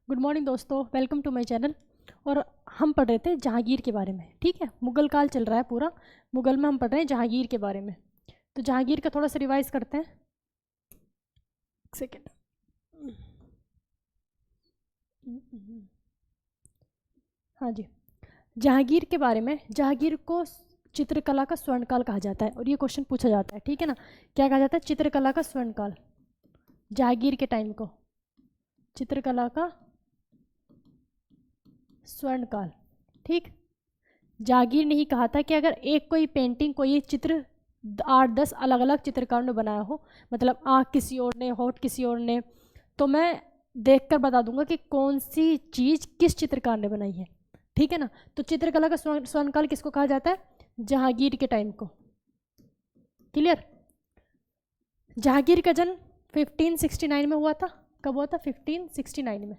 Good morning दोस्तों, welcome to my channel. और हम पढ़ रहे थे जहांगीर के बारे में। ठीक है, मुगल काल चल रहा है पूरा। मुगल में हम पढ़ रहे हैं जहांगीर के बारे में। तो जहांगीर का थोड़ा सा रिवाइज करते हैं। एक सेकेंड। हाँ जी, जहांगीर के बारे में। जहांगीर को चित्रकला का स्वर्णकाल कहा जाता है और ये क्वेश्चन पूछा जाता है। ठीक है ना, क्या कहा जाता है? चित्रकला का स्वर्णकाल। जहांगीर के टाइम को चित्रकला का स्वर्णकाल। ठीक, जागीर ने ही कहा था कि अगर एक कोई पेंटिंग, कोई चित्र 8-10 अलग अलग चित्रकारों ने बनाया हो, मतलब आँख किसी और ने, होठ किसी और ने, तो मैं देखकर बता दूंगा कि कौन सी चीज़ किस चित्रकार ने बनाई है। ठीक है ना, तो चित्रकला का स्वर्णकाल किसको कहा जाता है? जहांगीर के टाइम को। क्लियर? जहांगीर का जन्म 1569 में हुआ था। कब हुआ था? 1569 में।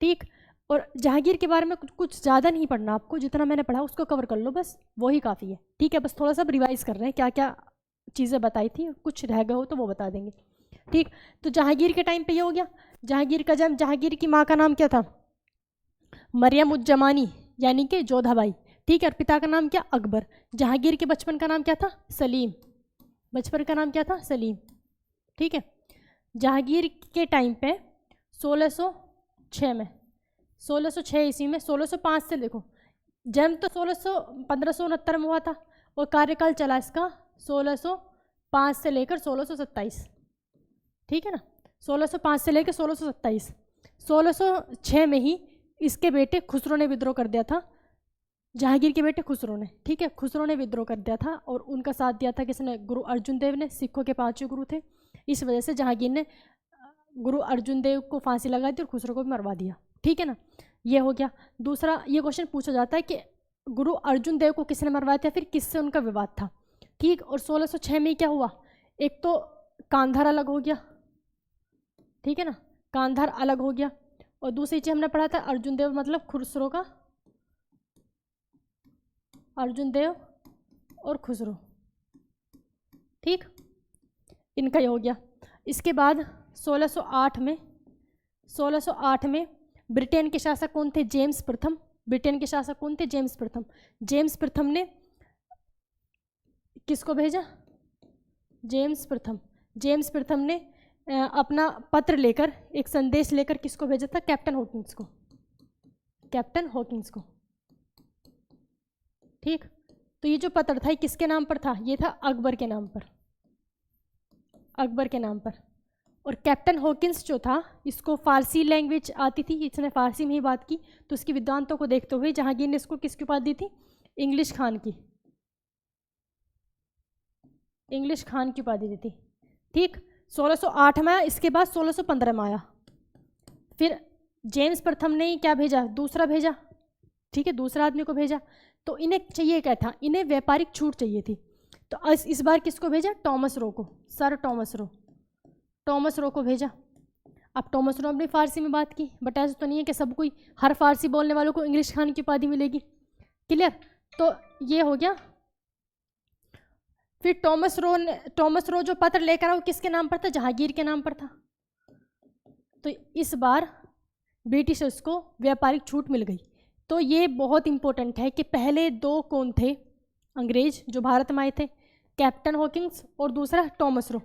ठीक, और जहांगीर के बारे में कुछ ज़्यादा नहीं पढ़ना आपको, जितना मैंने पढ़ा उसको कवर कर लो, बस वही काफ़ी है। ठीक है, बस थोड़ा सा रिवाइज कर रहे हैं, क्या क्या चीज़ें बताई थी, कुछ रह गए हो तो वो बता देंगे। ठीक, तो जहांगीर के टाइम पे ये हो गया। जहांगीर का जन्म, जहांगीर की माँ का नाम क्या था? मरियम उज जमानी, यानी कि जोधाबाई। ठीक है, और पिता का नाम क्या? अकबर। जहांगीर के बचपन का नाम क्या था? सलीम। बचपन का नाम क्या था? सलीम। ठीक है, जहांगीर के टाइम पे 1606 में, 1606 ईस्वी में, 1605 से देखो, जन्म तो 1569 में हुआ था और कार्यकाल चला इसका 1605 से लेकर 1627। ठीक है ना, 1605 से लेकर 1627। 1606 में ही इसके बेटे खुसरो ने विद्रोह कर दिया था। जहांगीर के बेटे खुसरो ने, ठीक है, खुसरो ने विद्रोह कर दिया था और उनका साथ दिया था किसने? गुरु अर्जुन देव ने। सिखों के 5वें गुरु थे। इस वजह से जहांगीर ने गुरु अर्जुन देव को फांसी लगा दी और खुसरो को भी मरवा दिया। ठीक है ना, ये हो गया। दूसरा, ये क्वेश्चन पूछा जाता है कि गुरु अर्जुन देव को किसने मरवाया था, फिर किससे उनका विवाद था। ठीक, और 1606 में क्या हुआ? एक तो कांधार अलग हो गया। ठीक है ना, कांधार अलग हो गया। और दूसरी चीज हमने पढ़ा था, अर्जुन देव मतलब खुसरो का, अर्जुन देव और खुसरो। ठीक, इनका ये हो गया। इसके बाद 1608 में ब्रिटेन के शासक कौन थे? जेम्स प्रथम। ब्रिटेन के शासक कौन थे? जेम्स प्रथम। जेम्स प्रथम ने किसको भेजा? जेम्स प्रथम। जेम्स प्रथम ने अपना पत्र लेकर, एक संदेश लेकर किसको भेजा था? कैप्टन हॉकिंस को। कैप्टन हॉकिंस को। ठीक, तो ये जो पत्र था ये किसके नाम पर था? ये था अकबर के नाम पर। अकबर के नाम पर। और कैप्टन हॉकिंस जो था, इसको फारसी लैंग्वेज आती थी, इसने फारसी में ही बात की, तो इसकी विद्वानों को देखते हुए जहांगीर ने इसको किसकी उपाधि दी थी? इंग्लिश खान की। इंग्लिश खान की उपाधि दी थी। ठीक, 1608 में आया, इसके बाद 1615 में आया। फिर जेम्स प्रथम ने क्या भेजा? दूसरा भेजा। ठीक है, दूसरा आदमी को भेजा। तो इन्हें चाहिए क्या था? इन्हें व्यापारिक छूट चाहिए थी। तो इस बार किसको भेजा? टॉमस रो को। Sir Thomas Roe. Thomas Roe को भेजा। अब टॉमस रो ने फारसी में बात की, बट ऐसा तो नहीं है कि सब कोई, हर फारसी बोलने वालों को इंग्लिश खान की उपाधि मिलेगी। क्लियर? तो ये हो गया। फिर टॉमस रो जो पत्र लेकर आया वो किसके नाम पर था? जहांगीर के नाम पर था। तो इस बार ब्रिटिशर्स को व्यापारिक छूट मिल गई। तो ये बहुत इंपॉर्टेंट है कि पहले दो कौन थे अंग्रेज जो भारत में आए थे? कैप्टन हॉकिंस और दूसरा टॉमस रो।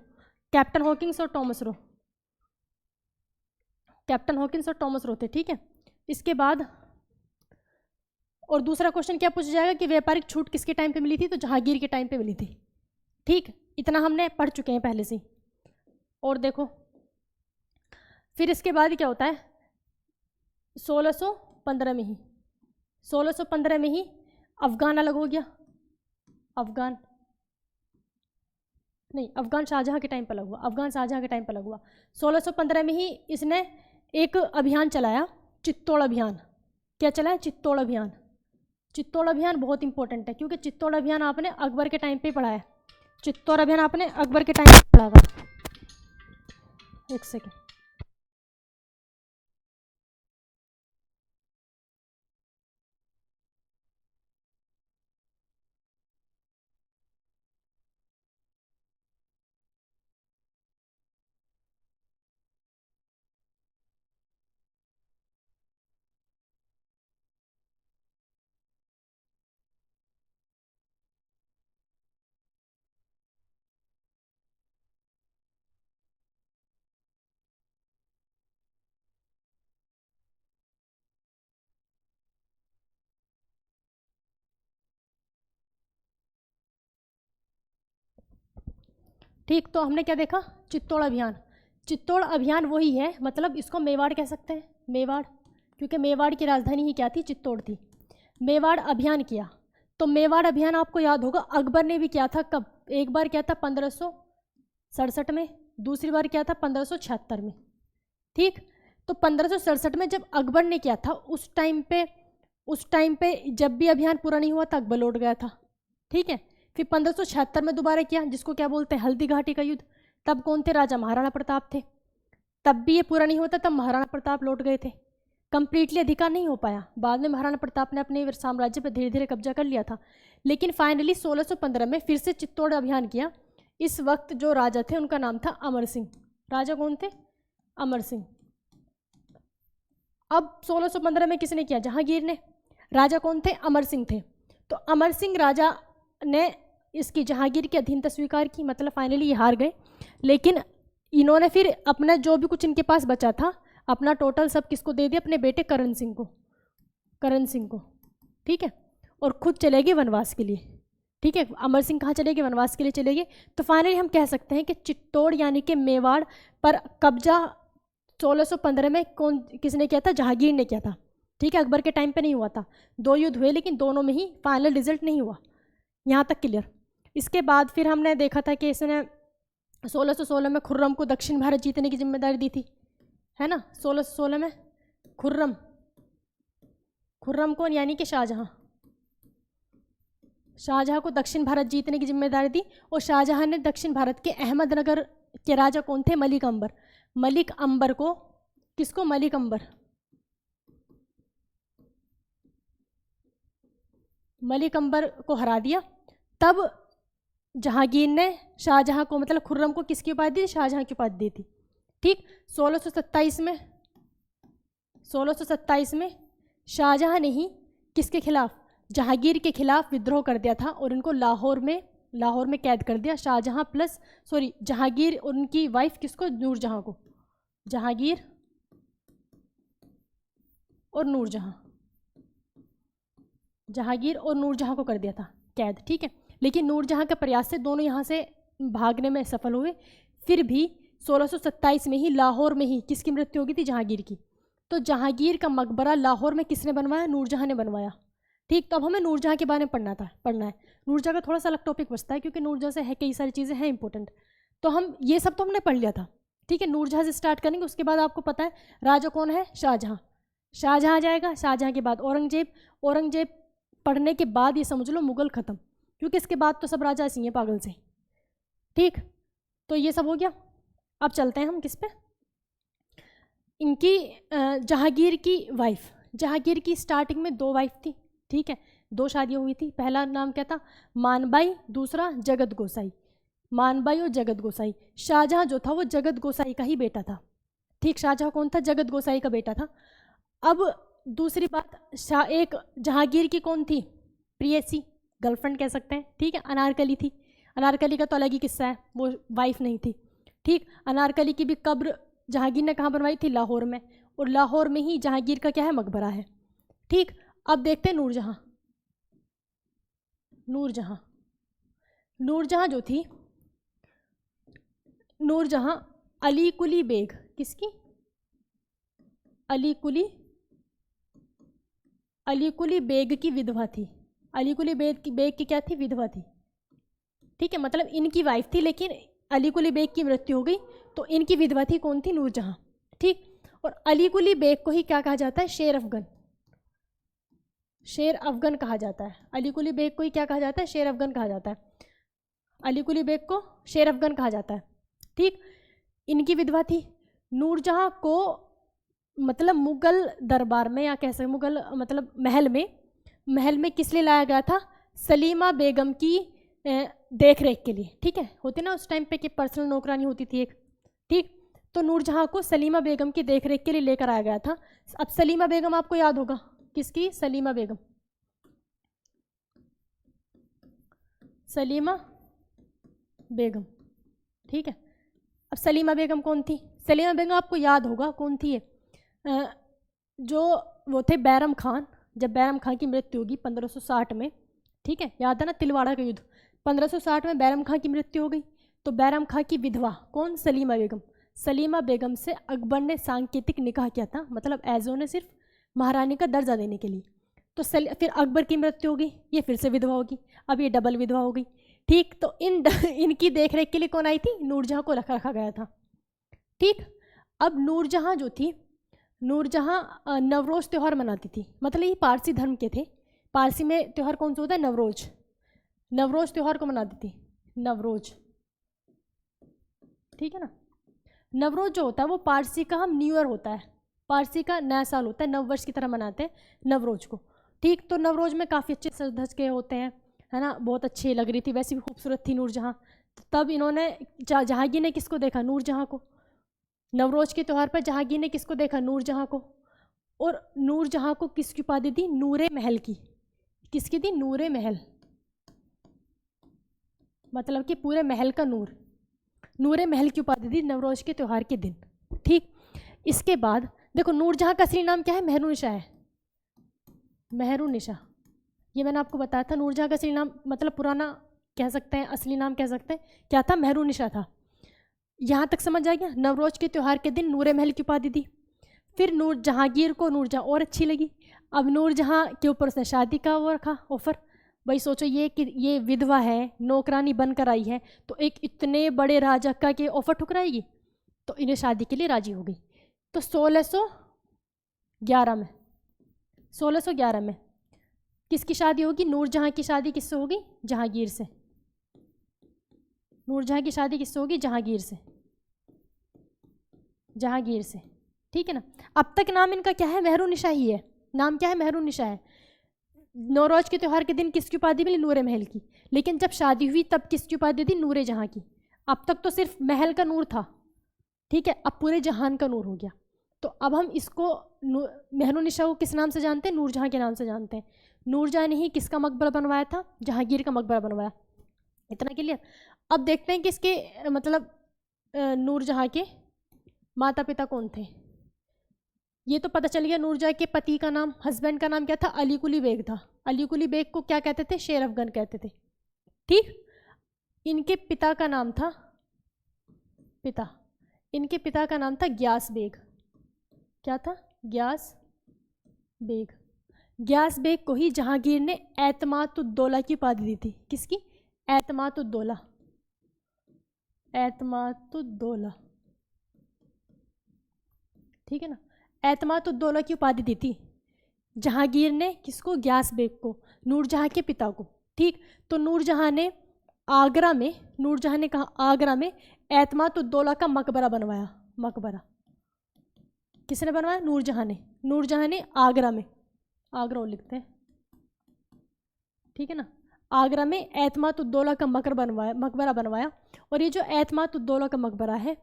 कैप्टन हॉकिंस और टॉमस रो। कैप्टन हॉकिंस और टॉमस रो थे। ठीक है, इसके बाद और दूसरा क्वेश्चन क्या पूछा जाएगा कि व्यापारिक छूट किसके टाइम पे मिली थी? तो जहांगीर के टाइम पे मिली थी। ठीक, इतना हमने पढ़ चुके हैं पहले से। और देखो, फिर इसके बाद क्या होता है? 1615 में ही, 1615 में ही अफगान अलग हो गया। अफगान नहीं, अफगान शाहजहां के टाइम पर अलग हुआ। अफगान शाहजहां के टाइम पर अलग हुआ। 1615 में ही इसने एक अभियान चलाया, चित्तौड़ अभियान। क्या चलाया? चित्तौड़ अभियान। चित्तौड़ अभियान बहुत इंपॉर्टेंट है क्योंकि चित्तौड़ अभियान आपने अकबर के टाइम पे पढ़ा है। चित्तौड़ अभियान आपने अकबर के टाइम पे पढ़ा था। एक सेकेंड। ठीक, तो हमने क्या देखा, चित्तौड़ अभियान। चित्तौड़ अभियान वही है, मतलब इसको मेवाड़ कह सकते हैं, मेवाड़, क्योंकि मेवाड़ की राजधानी ही क्या थी, चित्तौड़ थी। मेवाड़ अभियान किया, तो मेवाड़ अभियान आपको याद होगा अकबर ने भी किया था। कब, एक बार क्या था 1567 में, दूसरी बार क्या था 1576 में। ठीक, तो 1567 में जब अकबर ने किया था, उस टाइम पे जब भी अभियान पूरा नहीं हुआ था अकबर लौट गया था। ठीक है, फिर 1576 में दोबारा किया, जिसको क्या बोलते हैं, हल्दी घाटी का युद्ध। तब कौन थे, राजा महाराणा प्रताप थे। तब भी ये पूरा नहीं होता, तब महाराणा प्रताप लौट गए थे। कंप्लीटली अधिकार नहीं हो पाया, बाद में महाराणा प्रताप ने अपने साम्राज्य पर धीरे धीरे कब्जा कर लिया था। लेकिन फाइनली 1615 में फिर से चित्तौड़ अभियान किया। इस वक्त जो राजा थे उनका नाम था अमर सिंह। राजा कौन थे, अमर सिंह। अब 1615 में किसने किया, जहांगीर ने। राजा कौन थे, अमर सिंह थे। तो अमर सिंह राजा ने इसकी जहांगीर की अधीनता स्वीकार की, मतलब फाइनली ये हार गए। लेकिन इन्होंने फिर अपना जो भी कुछ इनके पास बचा था, अपना टोटल सब किसको दे दिया, अपने बेटे करण सिंह को, करण सिंह को। ठीक है, और खुद चले गए वनवास के लिए। ठीक है, अमर सिंह कहाँ चले गए, वनवास के लिए चले गए। तो फाइनली हम कह सकते हैं कि चित्तौड़ यानी कि मेवाड़ पर कब्जा 1615 में किसने किया था, जहांगीर ने किया था। ठीक है, अकबर के टाइम पे नहीं हुआ था। 2 युद्ध हुए, लेकिन दोनों में ही फाइनल रिजल्ट नहीं हुआ। यहाँ तक क्लियर। इसके बाद फिर हमने देखा था कि इसने 1616 में खुर्रम को दक्षिण भारत जीतने की जिम्मेदारी दी थी, है ना। 1616 में खुर्रम कौन, यानी कि शाहजहां को दक्षिण भारत जीतने की जिम्मेदारी दी। और शाहजहां ने दक्षिण भारत के अहमदनगर के राजा कौन थे, मलिक अंबर। मलिक अंबर को, किसको, मलिक अंबर, मलिक अंबर को हरा दिया। तब जहांगीर ने शाहजहां को, मतलब खुर्रम को किसकी उपाधि दी, शाहजहां की उपाधि दी थी। ठीक, 1627 में शाहजहां ने ही किसके खिलाफ, जहांगीर के खिलाफ विद्रोह कर दिया था और इनको लाहौर में कैद कर दिया। जहांगीर और उनकी वाइफ किसको, नूरजहां को। जहांगीर और नूरजहां को कर दिया था कैद। ठीक है, लेकिन नूरजहां के प्रयास से दोनों यहाँ से भागने में सफल हुए। फिर भी 1627 में ही लाहौर में ही किसकी मृत्यु हो गई थी, जहांगीर की। तो जहांगीर का मकबरा लाहौर में किसने बनवाया, नूरजहां ने बनवाया। ठीक, तो अब हमें नूरजहां के बारे में पढ़ना है। नूरजहां का थोड़ा सा अलग टॉपिक बचता है, क्योंकि नूरजहां से है कई सारी चीज़ें हैं इंपॉर्टेंट। तो हम ये सब तो हमने पढ़ लिया था। ठीक है, नूरजहां से स्टार्ट करेंगे। उसके बाद आपको पता है राजा कौन है, शाहजहां आ जाएगा। शाहजहां के बाद औरंगजेब पढ़ने के बाद ये समझ लो मुगल खत्म, क्योंकि इसके बाद तो सब राजा ऐसे ही हैं पागल से। ठीक, तो ये सब हो गया। अब चलते हैं हम किस पे, इनकी जहांगीर की वाइफ। जहांगीर की स्टार्टिंग में 2 वाइफ थी। ठीक है, 2 शादियाँ हुई थी। पहला नाम क्या था, मानबाई, दूसरा जगत गोसाई। मानबाई और जगत गोसाई। शाहजहां जो था वो जगत गोसाई का ही बेटा था। ठीक, शाहजहां कौन था, जगत गोसाई का बेटा था। अब दूसरी बात, एक जहांगीर की कौन थी, प्रियसी, गर्लफ्रेंड कह सकते हैं। ठीक है, अनारकली थी। अनारकली का तो अलग ही किस्सा है, वो वाइफ नहीं थी। ठीक, अनारकली की भी कब्र जहांगीर ने कहाँ बनवाई थी, लाहौर में। और लाहौर में ही जहांगीर का क्या है, मकबरा है। ठीक, अब देखते हैं नूरजहां जो थी, नूरजहां अली कुली बेग, किसकी, अली कुली बेग की विधवा थी। अली कुली बेग की क्या थी, विधवा थी। ठीक है, मतलब इनकी वाइफ थी, लेकिन अली कुली बेग की मृत्यु हो गई, तो इनकी विधवा थी कौन थी, नूरजहां। ठीक, और अली कुली बेग को ही क्या कहा जाता है, शेर अफगन कहा जाता है। अली कुली बेग को ही क्या कहा जाता है, शेर अफगन कहा जाता है। अली कुली बेग को शेर अफगन कहा जाता है। ठीक, इनकी विधवा थी। नूरजहां को मतलब मुगल दरबार में, या कैसे मुगल मतलब महल में किस लिए लाया गया था, सलीमा बेगम की देख रेख के लिए। ठीक है, होती ना उस टाइम पे कि पर्सनल नौकरानी होती थी एक। ठीक, तो नूरजहां को सलीमा बेगम की देख रेख के लिए लेकर आया गया था। अब सलीमा बेगम आपको याद होगा, किसकी, सलीमा बेगम। ठीक है, अब सलीमा बेगम कौन थी, सलीमा बेगम आपको याद होगा कौन थी, जो वो थे बैरम खान। जब बैरम खान की मृत्यु होगी 1560 में, ठीक है, याद है ना, तिलवाड़ा का युद्ध, 1560 में बैरम खान की मृत्यु हो गई। तो बैरम खां की विधवा कौन? सलीमा बेगम। सलीमा बेगम से अकबर ने सांकेतिक निकाह किया था, मतलब एजो ने सिर्फ महारानी का दर्जा देने के लिए। तो फिर अकबर की मृत्यु होगी, ये फिर से विधवा होगी, अब ये डबल विधवा हो गई। ठीक, तो इनकी देखरेख के लिए कौन आई थी? नूरजहाँ को रखा गया था। ठीक, अब नूरजहाँ जो थी, नूरजहाँ नवरोज़ त्यौहार मनाती थी, मतलब ये पारसी धर्म के थे। पारसी में त्यौहार कौन सा होता है? नवरोज। नवरोज त्यौहार को मनाती थी, नवरोज। ठीक है ना। नवरोज जो होता है वो पारसी का हम न्यू ईयर होता है, पारसी का नया साल होता है, नव वर्ष की तरह मनाते हैं नवरोज को। ठीक, तो नवरोज में काफ़ी अच्छे सज धज के होते हैं, है ना, बहुत अच्छी लग रही थी, वैसे भी खूबसूरत थी नूरजहाँ। तो तब इन्होंने जहांगीर ने किसको देखा? नूरजहाँ को। नवरोज के त्यौहार पर जहांगीर ने किसको देखा? नूरजहाँ को। और नूरजहाँ को किसकी उपाधि दी? नूरे महल की। किसकी दी? नूरे महल, मतलब कि पूरे महल का नूर, नूरे महल की उपाधि दी नवरोज के त्यौहार के दिन। ठीक, इसके बाद देखो नूरजहाँ का असली नाम क्या है? मेहरुनिशा है, मेहरुनिशा। ये मैंने आपको बताया था, नूरजहाँ का असली नाम मतलब पुराना कह सकते हैं, असली नाम कह सकते हैं, क्या था? मेहरुनिशा था। यहाँ तक समझ आ गया? नवरोज के त्यौहार के दिन नूरे महल की उपाधि दी। फिर नूर जहांगीर को नूरजहाँ और अच्छी लगी, अब नूरजहाँ के ऊपर उसने शादी का वो रखा ऑफर। भाई सोचो ये कि ये विधवा है, नौकरानी बनकर आई है, तो एक इतने बड़े राजा का के ऑफर ठुकराएगी, तो इन्हें शादी के लिए राजी हो गई। तो 1611 में, 1611 में किसकी शादी होगी? नूरजहाँ की शादी किससे होगी? जहांगीर से। नूरजहाँ की शादी किससे होगी? जहांगीर से, जहांगीर से। ठीक है ना। अब तक नाम इनका क्या है? मेहरुनिशा ही है, नाम क्या है? मेहरुनिशा है। नौरोज के त्यौहार के दिन किसकी उपाधि मिली? नूरे महल की। लेकिन जब शादी हुई तब किसकी उपाधि दी? नूरे जहाँ की। अब तक तो सिर्फ महल का नूर था, ठीक है, अब पूरे जहान का नूर हो गया। तो अब हम इसको मेहरुनिशा को किस नाम से जानते हैं? नूरजहाँ के नाम से जानते हैं। नूरजहाँ ने ही किसका मकबरा बनवाया था? जहांगीर का मकबरा बनवाया। इतना क्लियर। अब देखते हैं कि इसके मतलब नूरजहाँ के माता पिता कौन थे। ये तो पता चल गया, नूरजहाँ के पति का नाम, हस्बैंड का नाम क्या था? अली कुली बेग था। अली कुली बेग को क्या कहते थे? शेर अफगन कहते थे। ठीक, इनके पिता का नाम था, पिता, इनके पिता का नाम था ग्यास बेग। क्या था? Gas bag. ग्यास बेग को ही जहांगीर ने एतमादुद्दौला की उपाधि दी थी। किसकी? एतमादुद्दौला, एतमादुद्दौला। ठीक है ना। एतमादुद्दौला की उपाधि दी थी जहांगीर ने किसको? ग्यास बेग को, नूरजहाँ के पिता को। ठीक, तो नूरजहाँ ने आगरा में, नूरजहाँ ने कहा आगरा में एतमादुद्दौला का मकबरा बनवाया। मकबरा किसने बनवाया? नूरजहाँ ने। नूरजहाँ ने आगरा में, आगरा लिखते हैं, ठीक है ना, आगरा में एतमादुद्दौला का मकबरा बनवाया। और ये जो एतमादुद्दौला का मकबरा है,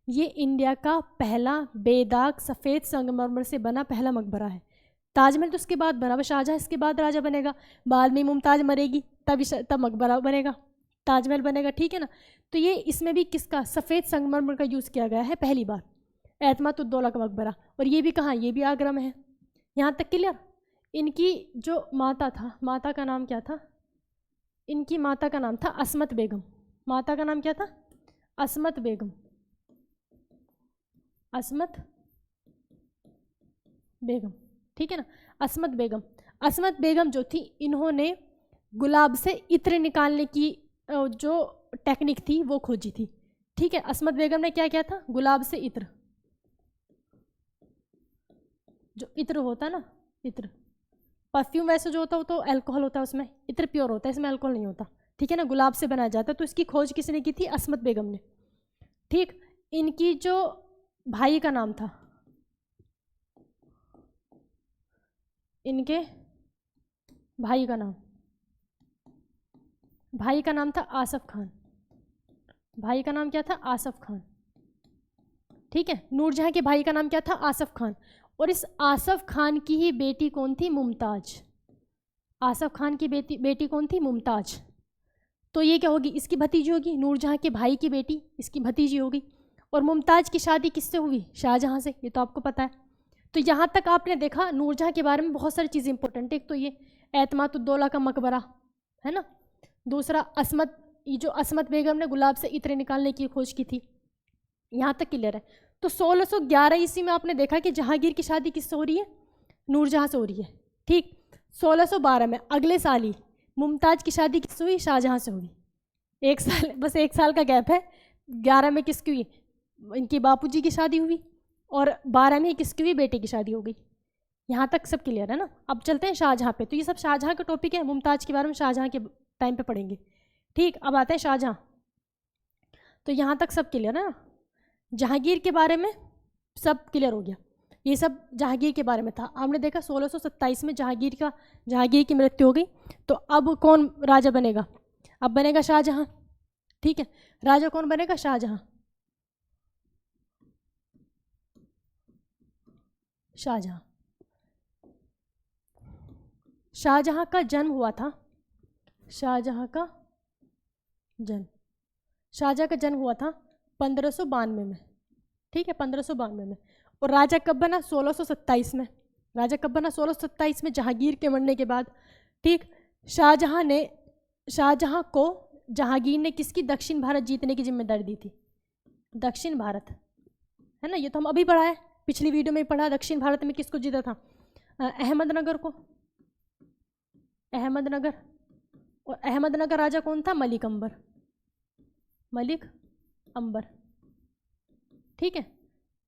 ये इंडिया का पहला बेदाग सफ़ेद संगमरमर से बना पहला मकबरा है। ताजमहल तो उसके बाद बना, शाहजहाँ इसके बाद राजा बनेगा, बाद में मुमताज़ मरेगी, तब मकबरा बनेगा, ताजमहल बनेगा। ठीक है ना। तो ये इसमें भी किसका? सफ़ेद संगमरमर का यूज़ किया गया है पहली बार, एतमादुद्दौला का मकबरा। और ये भी कहाँ? ये भी आगरा में है। यहाँ तक क्लियर। इनकी जो माता था, माता का नाम क्या था? इनकी माता का नाम था असमत बेगम। माता का नाम क्या था? असमत बेगम, असमत बेगम। ठीक है ना, असमत बेगम। असमत बेगम जो थी, इन्होंने गुलाब से इत्र निकालने की जो टेक्निक थी वो खोजी थी। ठीक है, असमत बेगम ने क्या किया था? गुलाब से इत्र, जो इत्र होता है ना, इत्र, परफ्यूम वैसे जो होता है वो तो अल्कोहल होता है उसमें, इत्र प्योर होता है, इसमें अल्कोहल नहीं होता। ठीक है ना, गुलाब से बनाया जाता है। तो इसकी खोज किसने की थी? असमत बेगम ने। ठीक, इनकी जो भाई का नाम था, इनके भाई का नाम, भाई का नाम था आसफ खान। भाई का नाम क्या था? आसफ खान। ठीक है, नूरजहाँ के भाई का नाम क्या था? आसफ खान। और इस आसफ खान की ही बेटी कौन थी? मुमताज। आसफ खान की बेटी कौन थी? मुमताज। तो ये क्या होगी? इसकी भतीजी होगी, नूरजहाँ के भाई की बेटी इसकी भतीजी होगी। और मुमताज की शादी किससे हुई? शाहजहाँ से, ये तो आपको पता है। तो यहाँ तक आपने देखा नूरजहाँ के बारे में बहुत सारी चीज़ें इंपॉर्टेंट है। एक तो ये एतमादुद्दौला का मकबरा है ना, दूसरा असमत ये जो असमत बेगम ने गुलाब से इत्र निकालने की खोज की थी। यहाँ तक क्लियर है। तो 1611 ईस्वी में आपने देखा कि जहांगीर की शादी किससे हो रही है? नूरजहाँ से हो रही है। ठीक। 1612 में अगले साल ही मुमताज़ की शादी किससे हुई? शाहजहाँ से हुई। एक साल, बस एक साल का गैप है। 11 में किसकी हुई? इनके बापूजी की शादी हुई, और 12 में किसकी हुई? बेटे की शादी हो गई। यहाँ तक सब क्लियर है ना? अब चलते हैं शाहजहाँ पे। तो ये सब शाहजहाँ का टॉपिक है, मुमताज़ के बारे में शाहजहाँ के टाइम पे पढ़ेंगे। ठीक। अब आते हैं शाहजहाँ। तो यहाँ तक सब क्लियर है ना? जहांगीर के बारे में सब क्लियर हो गया। ये सब जहांगीर के बारे में था। हमने देखा 1627 में जहांगीर की मृत्यु हो गई। तो अब कौन राजा बनेगा? अब बनेगा शाहजहाँ। ठीक है, राजा कौन बनेगा? शाहजहाँ। शाहजहाँ शाहजहाँ का जन्म हुआ था। शाहजहाँ का जन्म हुआ था 1592 में। ठीक है, 1592 में। और राजा कब बना? 1627 में। राजा कब बना? 1627 में, जहांगीर के मरने के बाद। ठीक। शाहजहाँ को जहांगीर ने किसकी? दक्षिण भारत जीतने की जिम्मेदारी दी थी। दक्षिण भारत है ना, ये तो हम अभी पढ़ा है, पिछली वीडियो में पढ़ा। दक्षिण भारत में किसको जीता था? अहमदनगर को। अहमदनगर। और अहमदनगर राजा कौन था? मलिक अंबर। ठीक है।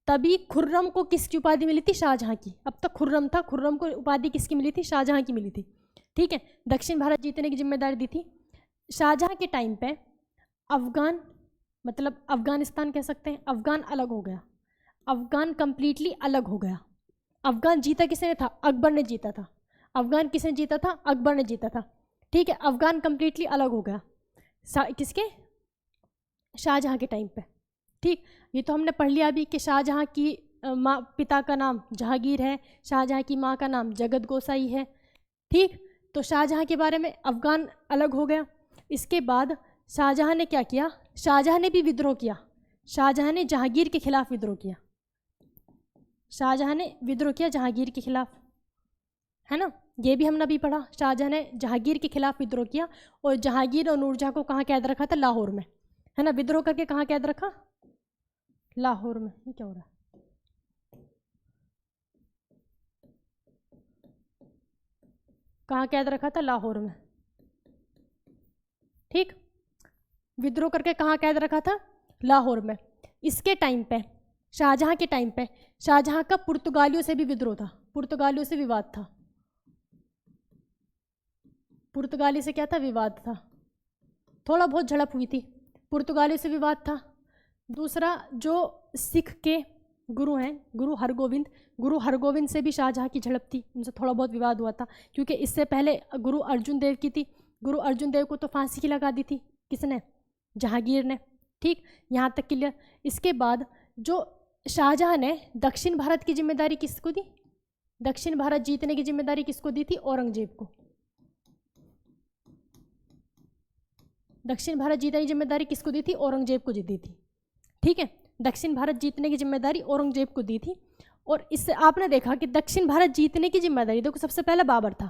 तभी खुर्रम को किसकी उपाधि मिली थी? शाहजहाँ की। अब तक खुर्रम था, खुर्रम को उपाधि किसकी मिली थी? शाहजहाँ की मिली थी। ठीक है, दक्षिण भारत जीतने की जिम्मेदारी दी थी। शाहजहाँ के टाइम पे अफगान, मतलब अफगानिस्तान कह सकते हैं, अफगान अलग हो गया। अफगान कंप्लीटली अलग हो गया। अफगान जीता किसने था? अकबर ने जीता था। अफगान किसने जीता था? अकबर ने जीता था। ठीक है, अफगान कंप्लीटली अलग हो गया किसके? शाहजहाँ के टाइम पे। ठीक। ये तो हमने पढ़ लिया अभी कि शाहजहाँ की माँ, पिता का नाम जहांगीर है, शाहजहाँ की माँ का नाम जगत गोसाई है। ठीक। तो शाहजहाँ के बारे में, अफगान अलग हो गया। इसके बाद शाहजहाँ ने क्या किया? शाहजहाँ ने भी विद्रोह किया। शाहजहाँ ने जहांगीर के खिलाफ विद्रोह किया। शाहजहाँ ने विद्रोह किया जहांगीर के खिलाफ, है ना? ये भी हमने अभी पढ़ा। शाहजहाँ ने जहांगीर के खिलाफ विद्रोह किया, और जहांगीर और नूरजहाँ को कहाँ कैद रखा था? लाहौर में, है ना? विद्रोह करके कहाँ कैद रखा? लाहौर में। ये क्या हो रहा है? कहाँ कैद रखा था? लाहौर में। ठीक। विद्रोह करके कहाँ कैद रखा था? लाहौर में। इसके टाइम पे, शाहजहाँ के टाइम पे, शाहजहाँ का पुर्तगालियों से भी विद्रोह था, पुर्तगालियों से विवाद था। पुर्तगाली से क्या था? विवाद था, थोड़ा बहुत झड़प हुई थी, पुर्तगालियों से विवाद था। दूसरा, जो सिख के गुरु हैं, गुरु हरगोविंद से भी शाहजहाँ की झड़प थी, उनसे थोड़ा बहुत विवाद हुआ था, क्योंकि इससे पहले गुरु अर्जुन देव की थी। गुरु अर्जुन देव को तो फांसी की लगा दी थी, किसने? जहांगीर ने। ठीक, यहाँ तक क्लियर। इसके बाद जो शाहजहाँ ने दक्षिण भारत की जिम्मेदारी किसको दी? दक्षिण भारत जीतने की जिम्मेदारी किसको दी थी? औरंगजेब को। दक्षिण भारत जीतने की जिम्मेदारी किसको दी थी? औरंगजेब को दी थी। ठीक है, दक्षिण भारत जीतने की जिम्मेदारी औरंगजेब को दी थी। और इससे आपने देखा कि दक्षिण भारत जीतने की जिम्मेदारी, देखो सबसे पहले बाबर था,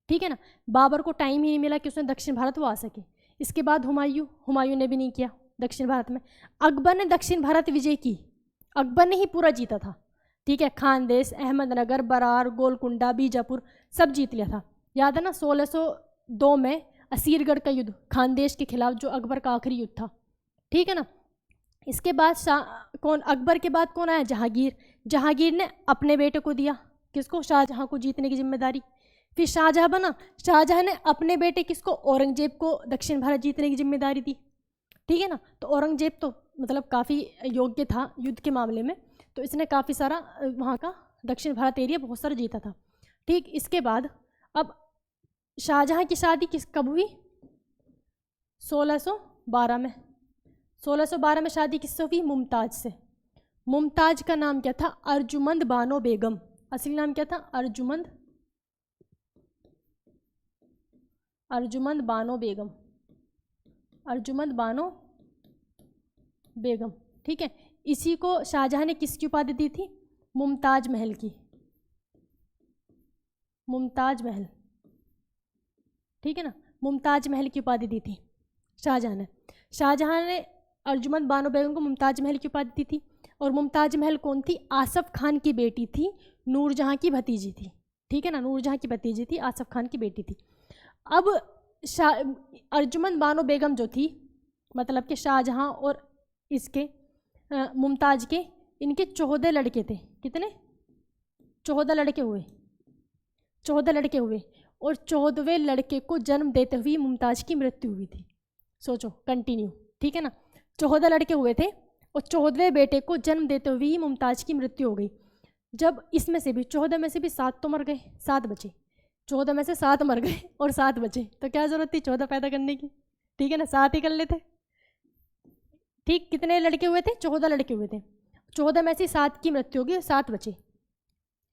ठीक है ना? बाबर को टाइम ही नहीं मिला कि उसने दक्षिण भारत वो आ सके। इसके बाद हुमायूं ने भी नहीं किया दक्षिण भारत में। अकबर ने दक्षिण भारत विजय की, अकबर ने ही पूरा जीता था। ठीक है, खानदेश, अहमदनगर, बरार, गोलकुंडा, बीजापुर सब जीत लिया था। याद है ना 1602 में असीरगढ़ का युद्ध खानदेश के खिलाफ, जो अकबर का आखिरी युद्ध था। ठीक है ना? इसके बाद अकबर के बाद कौन आया? जहांगीर ने अपने बेटे को दिया, किसको? शाहजहाँ को जीतने की जिम्मेदारी। फिर शाहजहाँ बना, शाहजहाँ ने अपने बेटे किसको? औरंगजेब को दक्षिण भारत जीतने की जिम्मेदारी दी। ठीक है ना? तो औरंगजेब तो मतलब काफ़ी योग्य था युद्ध के मामले में, तो इसने काफ़ी सारा वहाँ का दक्षिण भारत एरिया बहुत सारा जीता था। ठीक, इसके बाद अब शाहजहाँ की शादी कब हुई? 1612 में। 1612 में शादी किससे हुई? मुमताज़ से। मुमताज़ का नाम क्या था? अर्जुमंद बानो बेगम। असली नाम क्या था? अर्जुमंद बानो बेगम। ठीक है, इसी को शाहजहाँ ने किसकी उपाधि दी थी? मुमताज महल की। मुमताज महल, ठीक है ना? मुमताज महल की उपाधि दी थी शाहजहाँ ने। शाहजहाँ ने अर्जुमंद बानो बेगम को मुमताज़ महल की उपाधि दी थी। और मुमताज़ महल कौन थी? आसफ़ खान की बेटी थी, नूरजहाँ की भतीजी थी। ठीक है ना, नूरजहाँ की भतीजी थी, आसफ़ खान की बेटी थी। अब अर्जुमंद बानो बेगम जो थी, मतलब कि शाहजहाँ और इसके मुमताज़ के, इनके 14 लड़के थे। कितने? 14 लड़के हुए, 14 लड़के हुए। और 14वें लड़के को जन्म देते हुए मुमताज़ की मृत्यु हुई थी। सोचो, कंटिन्यू। ठीक है ना, 14 लड़के हुए थे और 14वें बेटे को जन्म देते हुए ही मुमताज़ की मृत्यु हो गई। जब इसमें से भी 14 में से भी 7 तो मर गए, 7 बचे। 14 में से 7 मर गए और 7 बचे, तो क्या ज़रूरत थी 14 पैदा करने की? ठीक है ना, 7 ही कर लेते। ठीक, कितने लड़के हुए थे? 14 लड़के हुए थे। 14 में से 7 की मृत्यु होगी, 7 बचे।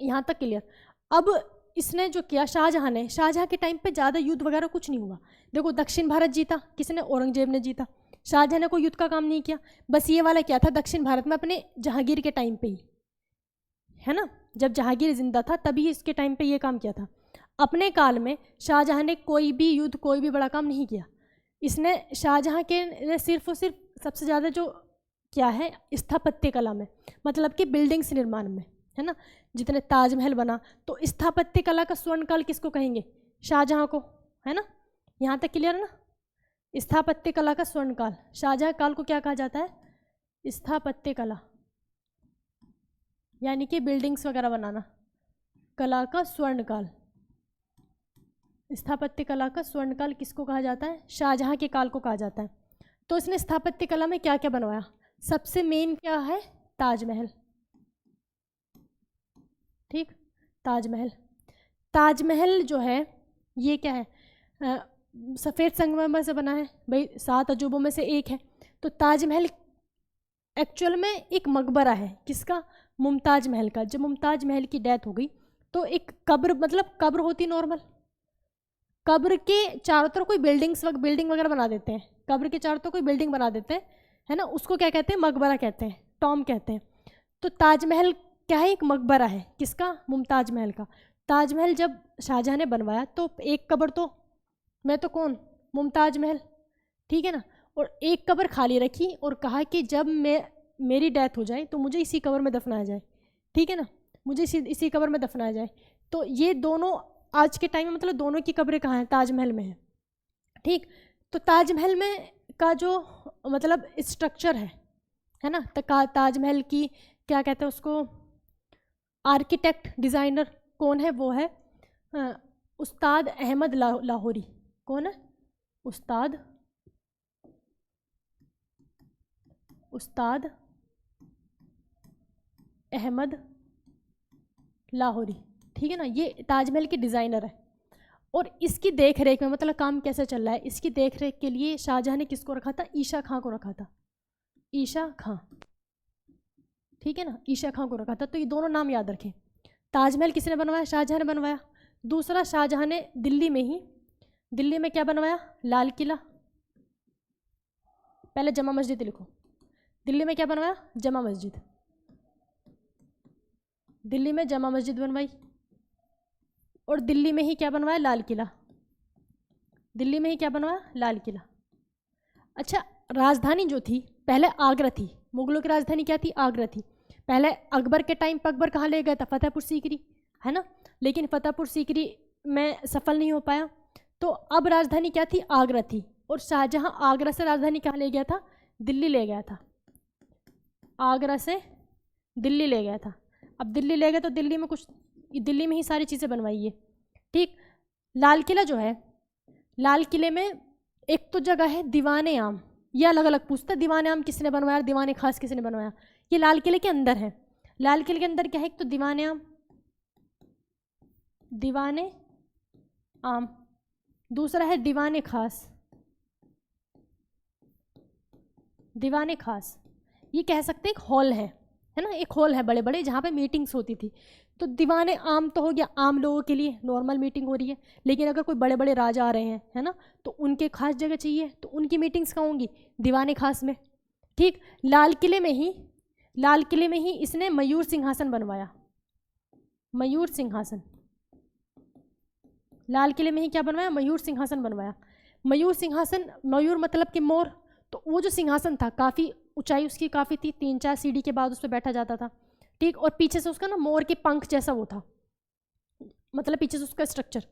यहाँ तक क्लियर। अब इसने जो किया शाहजहाँ ने, शाहजहाँ के टाइम पे ज़्यादा युद्ध वगैरह कुछ नहीं हुआ। देखो, दक्षिण भारत जीता किसने? औरंगजेब ने जीता। शाहजहाँ ने कोई युद्ध का काम नहीं किया। बस ये वाला क्या था, दक्षिण भारत में अपने जहांगीर के टाइम पे ही, है ना, जब जहांगीर जिंदा था तभी इसके टाइम पे ये काम किया था। अपने काल में शाहजहाँ ने कोई भी युद्ध, कोई भी बड़ा काम नहीं किया। इसने, शाहजहाँ के सिर्फ और सिर्फ सबसे ज़्यादा जो क्या है, स्थापत्य कला में, मतलब कि बिल्डिंग्स निर्माण में, है ना। जितने ताजमहल बना, तो स्थापत्य कला का स्वर्णकाल किसको कहेंगे? शाहजहाँ को, है ना। यहाँ तक क्लियर है ना। स्थापत्य कला का स्वर्णकाल, शाहजहाँ काल को क्या कहा जाता है? स्थापत्य कला, यानी कि बिल्डिंग्स वगैरह बनाना, कला का स्वर्णकाल। स्थापत्य कला का स्वर्णकाल किसको कहा जाता है? शाहजहाँ के काल को कहा जाता है। तो इसने स्थापत्य कला में क्या क्या बनवाया? सबसे मेन क्या है? ताजमहल। ठीक, ताजमहल। ताजमहल जो है ये क्या है? सफ़ेद संगमरमर से बना है भाई, 7 अजूबों में से एक है। तो ताजमहल एक्चुअल में एक मकबरा है, किसका? मुमताज़ महल का। जब मुमताज़ महल की डेथ हो गई तो एक कब्र, मतलब कब्र होती नॉर्मल, कब्र के चारों तरफ कोई बिल्डिंग वगैरह बना देते हैं, कब्र के चारों तरफ कोई बिल्डिंग बना देते हैं, है ना, उसको क्या कहते हैं? मकबरा कहते हैं, टॉम कहते हैं। तो ताजमहल क्या है? एक मकबरा है, किसका? मुमताज़ महल का। ताजमहल जब शाहजहाँ ने बनवाया तो एक कब्र तो मैं तो कौन? मुमताज़ महल, ठीक है ना। और एक कब्र खाली रखी और कहा कि जब मेरी डेथ हो जाए तो मुझे इसी कब्र में दफनाया जाए, ठीक है ना, मुझे इसी कब्र में दफनाया जाए। तो ये दोनों आज के टाइम में, मतलब दोनों की कब्रें कहाँ हैं? ताजमहल में है। ठीक, तो ताजमहल में का जो मतलब स्ट्रक्चर है ना, ताजमहल की क्या कहते हैं उसको, आर्किटेक्ट डिज़ाइनर कौन है? वो है उस्ताद अहमद लाहौरी। कौन है? उस्ताद अहमद लाहौरी, ठीक है ना। ये ताजमहल के डिज़ाइनर है। और इसकी देख रेख में, मतलब काम कैसे चल रहा है, इसकी देख रेख के लिए शाहजहाँ ने किसको रखा था? ईशा खां को रखा था, ईशा खां, ठीक है ना, ईशा खां को रखा था। तो ये दोनों नाम याद रखें। ताजमहल किसने बनवाया? शाहजहाँ ने बनवाया। दूसरा, शाहजहाँ ने दिल्ली में क्या बनवाया? लाल किला। पहले जमा मस्जिद लिखो। दिल्ली में क्या बनवाया? जमा मस्जिद। दिल्ली में जमा मस्जिद बनवाई। और दिल्ली में ही क्या बनवाया? लाल किला। दिल्ली में ही क्या बनवाया? लाल किला। अच्छा, राजधानी जो थी पहले आगरा थी। मुगलों की राजधानी क्या थी? आगरा थी। पहले अकबर के टाइम पर अकबर कहाँ ले गया था? फतेहपुर सीकरी, है ना। लेकिन फतेहपुर सीकरी में सफल नहीं हो पाया, तो अब राजधानी क्या थी? आगरा थी। और शाहजहाँ आगरा से राजधानी कहाँ ले गया था? दिल्ली ले गया था। आगरा से दिल्ली ले गया था। अब दिल्ली ले गया तो दिल्ली में ही सारी चीज़ें बनवाई है, ठीक। लाल किला जो है, लाल किले में एक तो जगह है दीवाने आम, ये अलग अलग पूछता है दीवाने आम किसने बनवाया, दीवाने खास किसने बनवाया। ये लाल किले के अंदर है। लाल किले के अंदर क्या है? एक तो दीवाने आम, दूसरा है दीवाने खास। ये कह सकते हैं एक हॉल है ना, एक हॉल है बड़े बड़े जहाँ पे मीटिंग्स होती थी। तो दीवाने आम तो हो गया आम लोगों के लिए, नॉर्मल मीटिंग हो रही है। लेकिन अगर कोई बड़े बड़े राजा आ रहे हैं, है ना, तो उनके खास जगह चाहिए, तो उनकी मीटिंग्स कहाँ होंगी? दीवाने खास में, ठीक। लाल किले में ही इसने मयूर सिंहासन बनवाया। मयूर सिंहासन, लाल किले में ही क्या बनवाया? मयूर सिंहासन बनवाया। मयूर सिंहासन, मयूर मतलब कि मोर, तो वो जो सिंहासन था काफ़ी ऊंचाई उसकी काफ़ी थी, 3-4 सीढ़ी के बाद उस पर बैठा जाता था, ठीक। और पीछे से उसका ना मोर के पंख जैसा वो था, मतलब पीछे से उसका स्ट्रक्चर,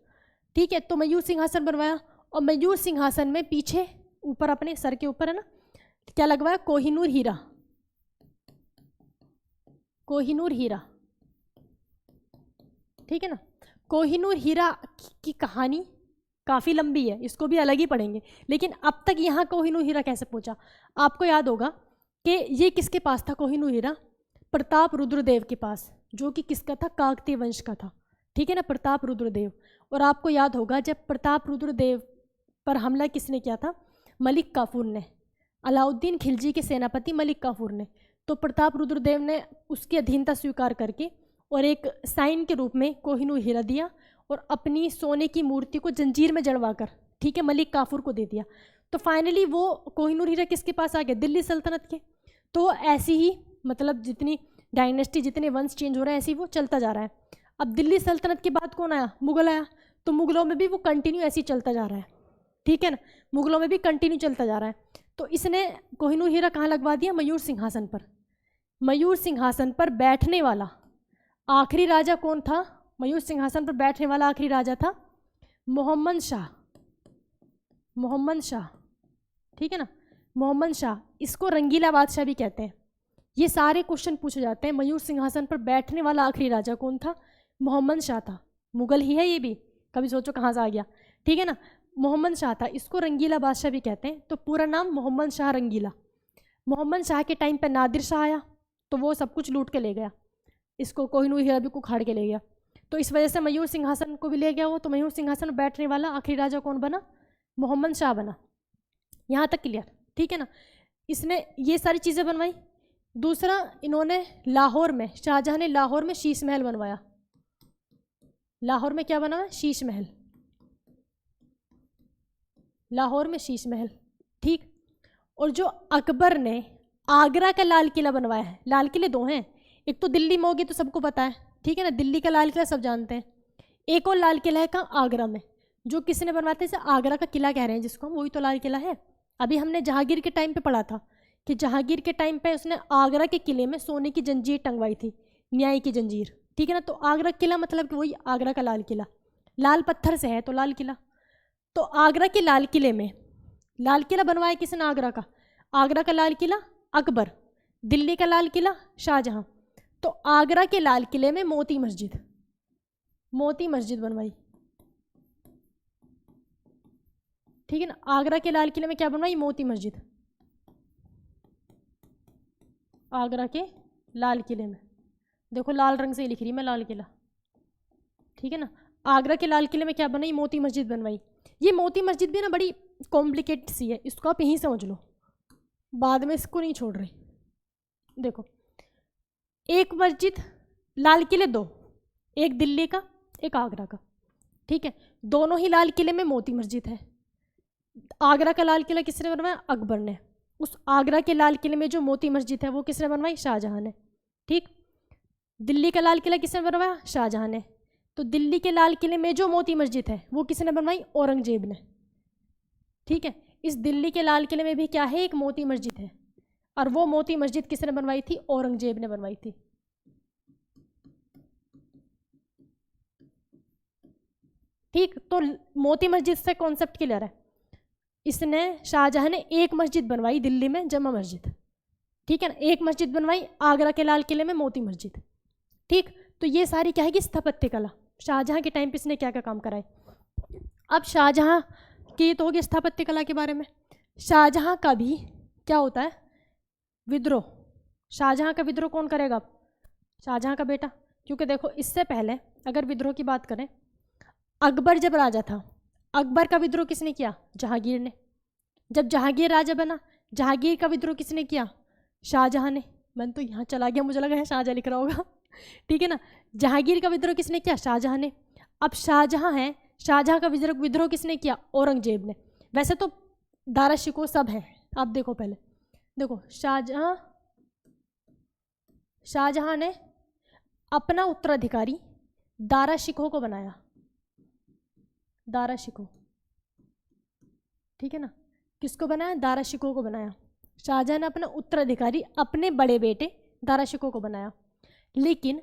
ठीक है। तो मयूर सिंहासन बनवाया, और मयूर सिंहासन में पीछे ऊपर अपने सर के ऊपर है ना क्या लगवाया, कोहिनूर हीरा, कोहिनूर हीरा, ठीक है ना। कोहिनूर हीरा की कहानी काफ़ी लंबी है, इसको भी अलग ही पढ़ेंगे, लेकिन अब तक यहाँ कोहिनूर हीरा कैसे पहुंचा, आपको याद होगा कि ये किसके पास था कोहिनूर हीरा, प्रताप रुद्रदेव के पास, जो कि किसका था, काकतीय वंश का था, ठीक है ना, प्रताप रुद्रदेव। और आपको याद होगा जब प्रताप रुद्रदेव पर हमला किसने किया था, मलिक काफूर ने, अलाउद्दीन खिलजी के सेनापति मलिक काफूर ने। तो प्रताप रुद्रदेव ने उसकी अधीनता स्वीकार करके और एक साइन के रूप में कोहिनूर हीरा दिया, और अपनी सोने की मूर्ति को जंजीर में जड़वाकर, ठीक है, मलिक काफूर को दे दिया। तो फाइनली वो कोहिनूर हीरा किसके पास आ गया, दिल्ली सल्तनत के। तो ऐसी ही मतलब जितनी डायनेस्टी, जितने वंश चेंज हो रहे हैं, ऐसे ही वो चलता जा रहा है। अब दिल्ली सल्तनत के बाद कौन आया, मुगल आया, तो मुगलों में भी वो कंटिन्यू ऐसे ही चलता जा रहा है, ठीक है ना, मुगलों में भी कंटिन्यू चलता जा रहा है। तो इसने कोहिनूर हीरा कहाँ लगवा दिया, मयूर सिंहासन पर। मयूर सिंहासन पर बैठने वाला आखिरी राजा कौन था, मयूर सिंहासन पर बैठने वाला आखिरी राजा था मोहम्मद शाह, मोहम्मद शाह, ठीक है ना, मोहम्मद शाह। इसको रंगीला बादशाह भी कहते हैं। ये सारे क्वेश्चन पूछे जाते हैं, मयूर सिंहासन पर बैठने वाला आखिरी राजा कौन था, मोहम्मद शाह था, मुगल ही है ये भी, कभी सोचो कहाँ से आ गया, ठीक है ना, मोहम्मद शाह था। इसको रंगीला बादशाह भी कहते हैं। तो पूरा नाम मोहम्मद शाह रंगीला। मोहम्मद शाह के टाइम पर नादिर शाह आया, तो वो सब कुछ लूट के ले गया, इसको कोहिनूर हीरा भी को उखाड़ के ले गया। तो इस वजह से मयूर सिंहासन को भी ले गया वो। तो मयूर सिंहासन पर बैठने वाला आखिरी राजा कौन बना, मोहम्मद शाह बना। यहाँ तक क्लियर, ठीक है ना। इसने ये सारी चीज़ें बनवाई। दूसरा, इन्होंने लाहौर में, शाहजहाँ ने लाहौर में शीश महल बनवाया। लाहौर में क्या बनवाया, शीश महल, लाहौर में शीश महल, ठीक। और जो अकबर ने आगरा का लाल किला बनवाया है, लाल किले दो हैं, एक तो दिल्ली में होगी तो सबको पता है, ठीक है ना, दिल्ली का लाल किला सब जानते हैं। एक और लाल किला है कहाँ, आगरा में, जो किसने बनवाया था, इसे आगरा का किला कह रहे हैं जिसको हम, वही तो लाल किला है। अभी हमने जहांगीर के टाइम पे पढ़ा था कि जहांगीर के टाइम पे उसने आगरा के किले में सोने की जंजीर टंगवाई थी, न्याय की जंजीर, ठीक है ना। तो आगरा किला मतलब कि वही आगरा का लाल किला, लाल पत्थर से है तो लाल किला। तो आगरा के लाल किले में, लाल किला बनवाया किसने, आगरा का, आगरा का लाल किला अकबर, दिल्ली का लाल किला शाहजहाँ। तो आगरा के लाल किले में मोती मस्जिद, मोती मस्जिद बनवाई, ठीक है ना। आगरा के लाल किले में क्या बनवाई, मोती मस्जिद, आगरा के लाल किले में, देखो लाल रंग से लिख रही मैं, लाल किला, ठीक है ना। आगरा के लाल किले में क्या बनाई, मोती मस्जिद बनवाई। ये मोती मस्जिद भी ना बड़ी कॉम्प्लिकेटेड सी है, इसको आप यहीं समझ लो, बाद में इसको नहीं छोड़ रही। देखो, एक मस्जिद, लाल किले दो, एक दिल्ली का एक आगरा का, ठीक है, दोनों ही लाल किले में मोती मस्जिद है। आगरा का लाल किला किसने बनवाया, अकबर ने। उस आगरा के लाल किले में जो मोती मस्जिद है वो किसने बनवाई, शाहजहाँ ने, ठीक। दिल्ली का लाल किला किसने बनवाया, शाहजहाँ ने। तो दिल्ली के लाल किले में जो मोती मस्जिद है वो किसने बनवाई, औरंगजेब ने, ठीक है। इस दिल्ली के लाल किले में भी क्या है, एक मोती मस्जिद है, और वो मोती मस्जिद किसने बनवाई थी, औरंगजेब ने बनवाई थी, ठीक। तो मोती मस्जिद से कॉन्सेप्ट क्लियर है। इसने, शाहजहाँ ने एक मस्जिद बनवाई दिल्ली में, जमा मस्जिद, ठीक है ना, एक मस्जिद बनवाई आगरा के लाल किले में, मोती मस्जिद, ठीक। तो ये सारी क्या है कि स्थापत्य कला, शाहजहाँ के टाइम पे इसने क्या क्या काम कराए। अब शाहजहाँ की तो होगी स्थापत्य कला के बारे में। शाहजहाँ का भी क्या होता है, विद्रोह। शाहजहाँ का विद्रोह कौन करेगा, शाहजहाँ का बेटा। क्योंकि देखो, इससे पहले अगर विद्रोह की बात करें, अकबर जब राजा था, अकबर का विद्रोह किसने किया, जहांगीर ने। जब जहांगीर राजा बना, जहांगीर का विद्रोह किसने किया, शाहजहाँ ने। मैं तो यहाँ चला गया, मुझे लगा है शाहजहाँ लिख रहा होगा, ठीक है ना। जहांगीर का विद्रोह किसने किया, शाहजहाँ ने। अब शाहजहाँ है, शाहजहाँ का विद्रोह किसने किया, औरंगजेब ने। वैसे तो दारा शिकोह सब है, आप देखो पहले, देखो शाहजहाँ ने अपना उत्तराधिकारी दारा शिकोह को बनाया, दारा शिकोह, ठीक है ना। किसको बनाया? दारा शिकोह को बनाया। शाहजहां ने अपना उत्तराधिकारी अपने बड़े बेटे दारा शिकोह को बनाया। लेकिन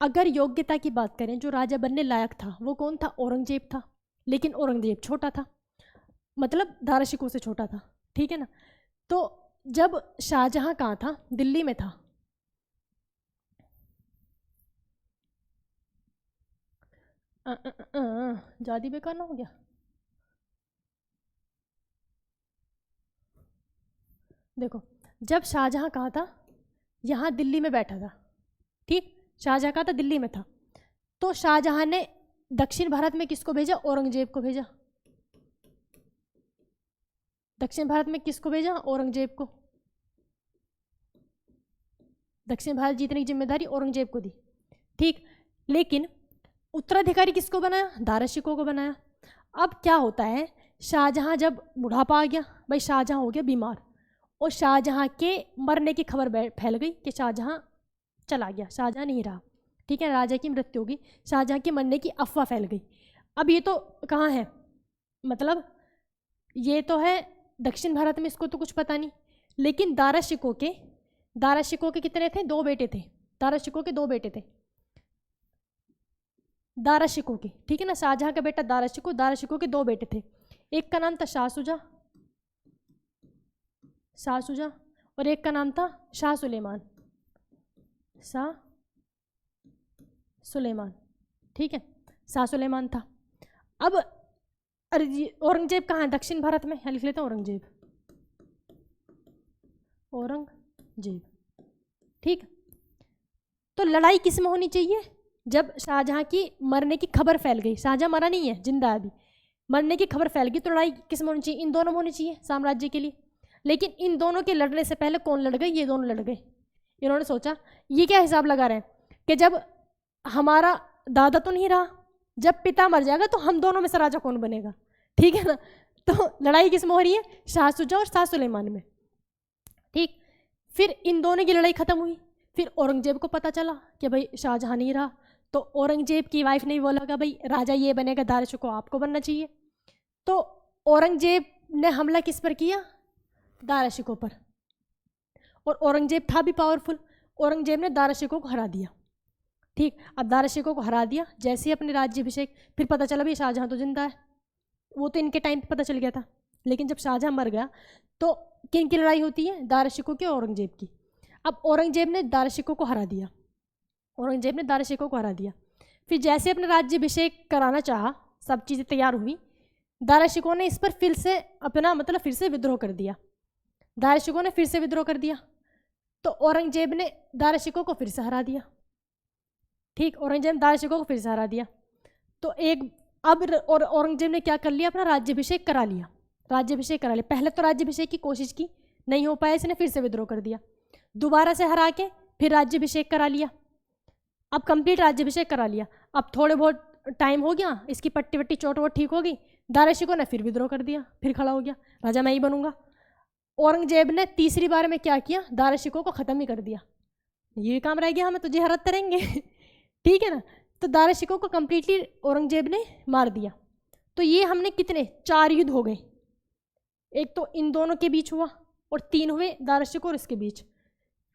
अगर योग्यता की बात करें, जो राजा बनने लायक था वो कौन था? औरंगजेब था। लेकिन औरंगजेब छोटा था, मतलब दारा शिकोह से छोटा था, ठीक है ना। तो जब शाहजहां कहाँ था? दिल्ली में था। ज़्यादा बेकार ना हो गया? देखो, जब शाहजहां कहाँ था? यहाँ दिल्ली में बैठा था, ठीक। शाहजहां कहाँ था? दिल्ली में था। तो शाहजहां ने दक्षिण भारत में किसको भेजा? औरंगजेब को भेजा। दक्षिण भारत में किसको भेजा? औरंगजेब को। दक्षिण भारत जीतने की जिम्मेदारी औरंगजेब को दी, ठीक। लेकिन उत्तराधिकारी किसको बनाया? दारा शिकोह को बनाया। अब क्या होता है, शाहजहां जब बुढ़ापा आ गया, भाई शाहजहां हो गया बीमार, और शाहजहां के मरने की खबर फैल गई कि शाहजहां चला गया, शाहजहां नहीं रहा, ठीक है, राजा की मृत्यु होगी, शाहजहां के मरने की अफवाह फैल गई। अब ये तो कहाँ है, मतलब ये तो है दक्षिण भारत में, इसको तो कुछ पता नहीं। लेकिन दारा शिकोह के कितने थे? 2 बेटे थे। दारा शिकोह के 2 बेटे थे, दारा शिकोह के, ठीक है ना। शाहजहां का बेटा दारा शिकोह के 2 बेटे थे। एक का नाम था शाह सुजा, और एक का नाम था शाह सुलेमान, ठीक है, शाह सुलेमान था। अब औरंगजेब कहाँ है? दक्षिण भारत में। लिख लेता हूँ औरंगजेब, ठीक। तो लड़ाई किस में होनी चाहिए? जब शाहजहां की मरने की खबर फैल गई, शाहजहां मरा नहीं है, जिंदा है अभी, मरने की खबर फैल गई, तो लड़ाई किस में होनी चाहिए? इन दोनों में होनी चाहिए, साम्राज्य के लिए। लेकिन इन दोनों के लड़ने से पहले कौन लड़ गए? ये दोनों लड़ गए। इन्होंने सोचा, ये क्या हिसाब लगा रहे हैं कि जब हमारा दादा तो नहीं रहा, जब पिता मर जाएगा तो हम दोनों में से राजा कौन बनेगा, ठीक है ना। तो लड़ाई किस में हो रही है? शाह सुजा और शाह सुलेमान में, ठीक। फिर इन दोनों की लड़ाई खत्म हुई। फिर औरंगजेब को पता चला कि भाई शाहजहां नहीं रहा, तो औरंगजेब की वाइफ ने बोला कि भाई राजा ये बनेगा, दारा शिकोह आपको बनना चाहिए। तो औरंगजेब ने हमला किस पर किया? दारा शिकोह पर। और औरंगजेब था भी पावरफुल, औरंगजेब ने दारा शिकोह को हरा दिया, ठीक। अब दारा शिकोह को हरा दिया, जैसे ही अपने राज्याभिषेक, फिर पता चला भाई शाहजहां तो जिंदा है, वो तो इनके टाइम पे पता चल गया था। लेकिन जब शाहजहां मर गया तो किन की लड़ाई होती है? दारा शिकोह की और औरंगजेब की। अब औरंगजेब ने दारा शिकोह को हरा दिया, फिर जैसे अपने राज्याभिषेक कराना चाहा, सब चीज़ें तैयार हुई, दारा शिकोह ने इस पर फिर से अपना फिर से विद्रोह कर दिया। तो औरंगजेब ने दारा शिकोह को फिर से हरा दिया, ठीक। औरंगजेब ने दारा शिकोह को फिर से हरा दिया। तो और औरंगजेब ने क्या कर लिया? अपना राज्याभिषेक करा लिया। पहले तो राज्याभिषेक की कोशिश की, नहीं हो पाया, इसने फिर से विद्रोह कर दिया, दोबारा से हरा के फिर राज्याभिषेक करा लिया। अब कंप्लीट राज्याभिषेक करा लिया, अब थोड़े बहुत टाइम हो गया, इसकी पट्टी वट्टी चोट वोट ठीक हो गई, दारा शिकोह ने फिर विद्रोह कर दिया, फिर खड़ा हो गया, राजा मैं ही बनूंगा। औरंगजेब ने तीसरी बार में क्या किया? दारा शिकोह को ख़त्म ही कर दिया, ये काम रह गया, हमें तुझे हरत करेंगे ठीक है ना। तो दारा शिकोह को कंप्लीटली औरंगजेब ने मार दिया। तो ये हमने कितने 4 युद्ध हो गए, एक तो इन दोनों के बीच हुआ और 3 हुए दारा शिकोह और इसके बीच।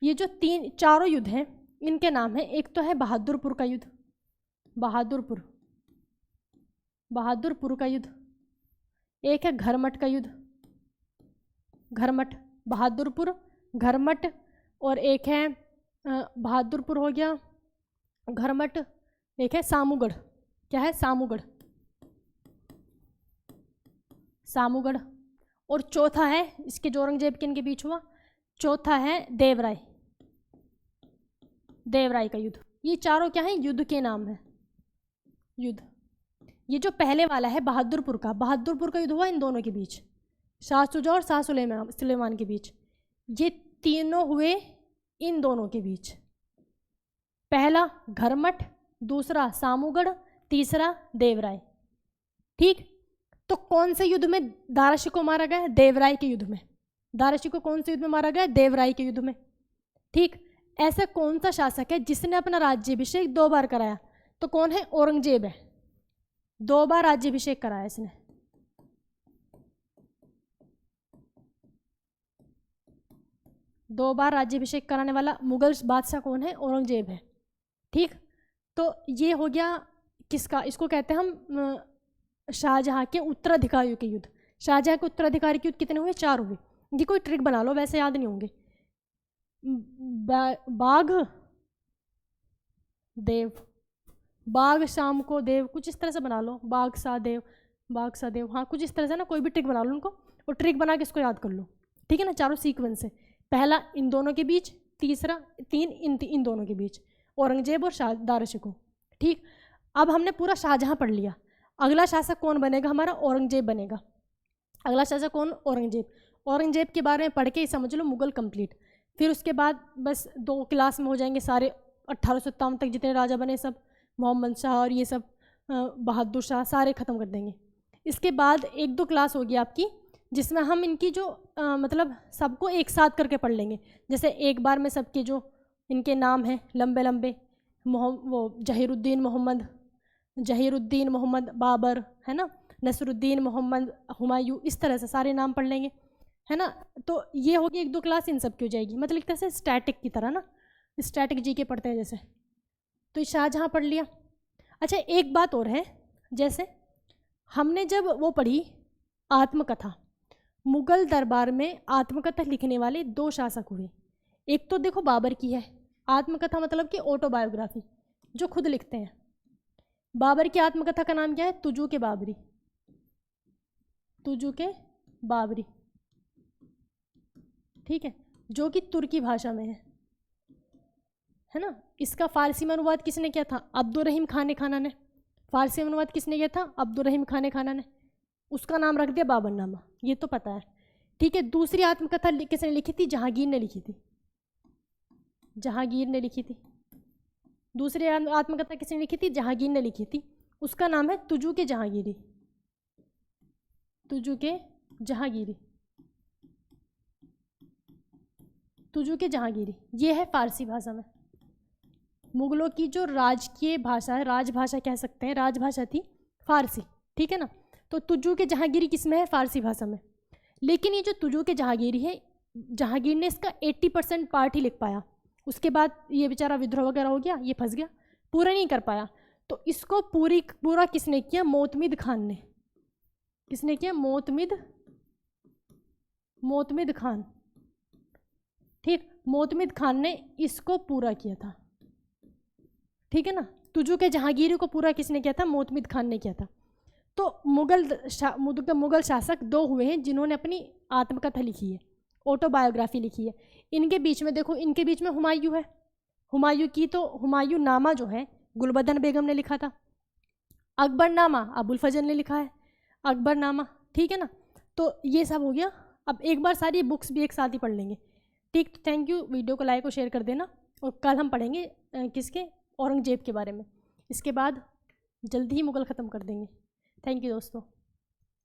ये जो 4 युद्ध हैं इनके नाम हैं, एक तो है बहादुरपुर का युद्ध, बहादुरपुर का युद्ध, एक है घरमट का युद्ध, बहादुरपुर, घरमट, और एक है बहादुरपुर हो गया, घरमट, एक है सामूगढ़। क्या है? सामूगढ़। और चौथा है इसके, जो औरंगजेब के इनके बीच हुआ, चौथा है देवराय का युद्ध। ये चारों क्या है? युद्ध के नाम है, युद्ध। ये जो पहले वाला है बहादुरपुर का युद्ध हुआ इन दोनों के बीच, शाह सुजा और शाह सुलेमान के बीच। ये तीनों हुए इन दोनों के बीच, पहला घरमट, दूसरा सामूगढ़, तीसरा देवराय, ठीक। तो कौन से युद्ध में दारा शिकोह मारा गया? देवराय के युद्ध में। दारा शिकोह कौन से युद्ध में मारा गया? देवराय के युद्ध में, ठीक। ऐसा कौन सा शासक है जिसने अपना राज्याभिषेक 2 बार कराया? तो कौन है? औरंगजेब है, 2 बार राज्याभिषेक कराया इसने। 2 बार राज्याभिषेक कराने वाला मुगल बादशाह कौन है? औरंगजेब है। ठीक, तो ये हो गया किसका? इसको कहते हैं हम शाहजहाँ के उत्तराधिकारियों के युद्ध। शाहजहाँ के उत्तराधिकारी के युद्ध कितने हुए? 4 हुए। ये कोई ट्रिक बना लो, वैसे याद नहीं होंगे। बाघ देव, बाघ शाम को देव, कुछ इस तरह से बना लो। बाघ सा देव, बाघ सा देव, हाँ कुछ इस तरह से ना, कोई भी ट्रिक बना लो उनको और ट्रिक बना के इसको याद कर लो। ठीक है ना, चारों सीक्वेंस है। पहला इन दोनों के बीच, तीसरा 3 इन दोनों के बीच, औरंगजेब और दाराशिकोह। ठीक, अब हमने पूरा शाहजहाँ पढ़ लिया। अगला शासक कौन बनेगा हमारा? औरंगजेब बनेगा। अगला शासक कौन? औरंगजेब। औरंगजेब के बारे में पढ़ के समझ लो मुगल कंप्लीट। फिर उसके बाद बस 2 क्लास में हो जाएंगे सारे 1857 तक जितने राजा बने सब, मोहम्मद शाह और ये सब बहादुर शाह, सारे ख़त्म कर देंगे। इसके बाद 1-2 क्लास होगी आपकी जिसमें हम इनकी जो मतलब सबको एक साथ करके पढ़ लेंगे। जैसे एक बार में सबके जो इनके नाम हैं लंबे लंबे, वो जहीरुद्दीन मोहम्मद बाबर, है ना, नसरुद्दीन मोहम्मद हुमायूं, इस तरह से सारे नाम पढ़ लेंगे, है ना। तो ये होगी 1-2 क्लास इन सब की हो जाएगी, मतलब एक तरह से स्टैटिक की तरह ना, स्टैटिक जी के पढ़ते हैं जैसे। तो शाहजहाँ पढ़ लिया। अच्छा एक बात और है, जैसे हमने जब वो पढ़ी आत्मकथा, मुगल दरबार में आत्मकथा लिखने वाले 2 शासक हुए। एक तो देखो बाबर की है आत्मकथा, मतलब कि ऑटोबायोग्राफी, जो खुद लिखते हैं। बाबर की आत्मकथा का नाम क्या है? तुजू के बाबरी, तुजू के बाबरी। ठीक है, जो कि तुर्की भाषा में है ना। इसका फारसी में अनुवाद किसने किया था? अब्दुर्रहीम खान खाना ने। फारसी में अनुवाद किसने किया था? अब्दुर्रहीम खान खाना ने। उसका नाम रख दिया बाबरनामा, ये तो पता है। ठीक है, दूसरी आत्मकथा किसने लिखी थी? जहांगीर ने लिखी थी, जहांगीर ने लिखी थी। दूसरी आत्मकथा किसने लिखी थी? जहांगीर ने लिखी थी। उसका नाम है तुजू के जहांगीरी, तुजू के जहांगीरी, तुजू के जहांगीरी। ये है फारसी भाषा में। मुगलों की जो राजकीय भाषा है, राजभाषा कह सकते हैं, राजभाषा थी फारसी। ठीक है ना, तो तुजू के जहांगीरी किसमें है? फारसी भाषा में। लेकिन ये जो तुजू के जहांगीरी है, जहांगीर ने इसका 80% पार्ट ही लिख पाया। उसके बाद ये बेचारा विद्रोह वगैरह हो गया, ये फंस गया, पूरा नहीं कर पाया। तो इसको पूरा किसने किया? मोतमिद खान ने। किसने किया? मोतमिद खान। ठीक, मोतमिद खान ने इसको पूरा किया था। ठीक है ना, तुजू के जहांगीरी को पूरा किसने किया था? मोतमिद खान ने किया था। तो मुगल शासक 2 हुए हैं जिन्होंने अपनी आत्मकथा लिखी है, ऑटोबायोग्राफी लिखी है। इनके बीच में देखो, इनके बीच में हुमायूं है। हुमायूं की तो हुमायूं नामा जो है गुलबदन बेगम ने लिखा था। अकबरनामा अबुल फजल ने लिखा है, अकबरनामा। ठीक है ना, तो ये सब हो गया। अब एक बार सारी बुक्स भी एक साथ ही पढ़ लेंगे। ठीक, तो थैंक यू, वीडियो को लाइक और शेयर कर देना। और कल हम पढ़ेंगे किसके? औरंगजेब के बारे में। इसके बाद जल्दी ही मुगल ख़त्म कर देंगे। थैंक यू दोस्तों।